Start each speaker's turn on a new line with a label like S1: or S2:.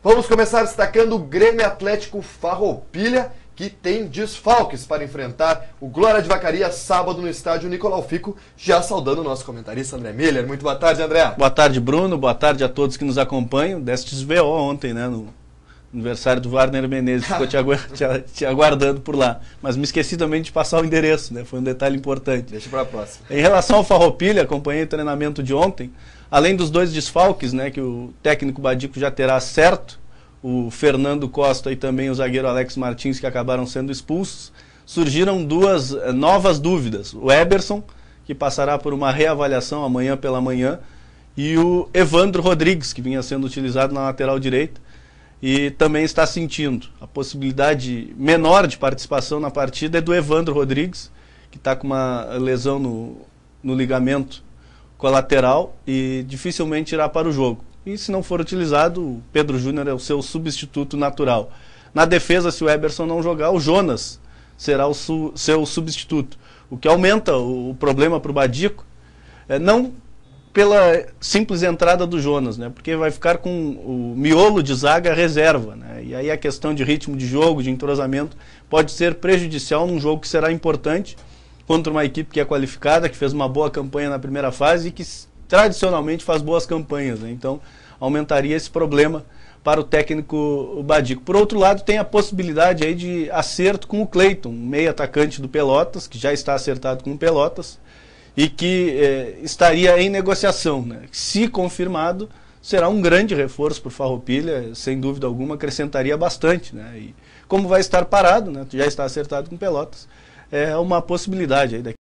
S1: Vamos começar destacando o Grêmio Atlético Farroupilha, que tem desfalques para enfrentar o Glória de Vacaria sábado no estádio Nicolau Fico, já saudando o nosso comentarista André Miller. Muito boa tarde, André.
S2: Boa tarde, Bruno. Boa tarde a todos que nos acompanham. Destes VO ontem, né, no aniversário do Wagner Menezes, ficou te aguardando por lá. Mas me esqueci também de passar o endereço, né? Foi um detalhe importante.
S1: Deixa para a próxima.
S2: Em relação ao Farroupilha, acompanhei o treinamento de ontem. Além dos dois desfalques, né, que o técnico Badico já terá certo, o Fernando Costa e também o zagueiro Alex Martins, que acabaram sendo expulsos, surgiram duas novas dúvidas. O Eberson, que passará por uma reavaliação amanhã pela manhã, e o Evandro Rodrigues, que vinha sendo utilizado na lateral direita, e também está sentindo. A possibilidade menor de participação na partida é do Evandro Rodrigues, que está com uma lesão no ligamento colateral e dificilmente irá para o jogo. E se não for utilizado, o Pedro Júnior é o seu substituto natural. Na defesa, se o Eberson não jogar, o Jonas será o seu substituto. O que aumenta o problema para o Badico, não pela simples entrada do Jonas, né, porque vai ficar com o miolo de zaga reserva, né, e aí a questão de ritmo de jogo, de entrosamento, pode ser prejudicial num jogo que será importante contra uma equipe que é qualificada, que fez uma boa campanha na primeira fase e que tradicionalmente faz boas campanhas, né? Então aumentaria esse problema para o técnico Badico. Por outro lado, tem a possibilidade aí de acerto com o Cleiton, um meio atacante do Pelotas, que já está acertado com o Pelotas e que estaria em negociação, né? Se confirmado, será um grande reforço para o Farroupilha, sem dúvida alguma, acrescentaria bastante, né? E como vai estar parado, né? Já está acertado com o Pelotas, é uma possibilidade aí daqui.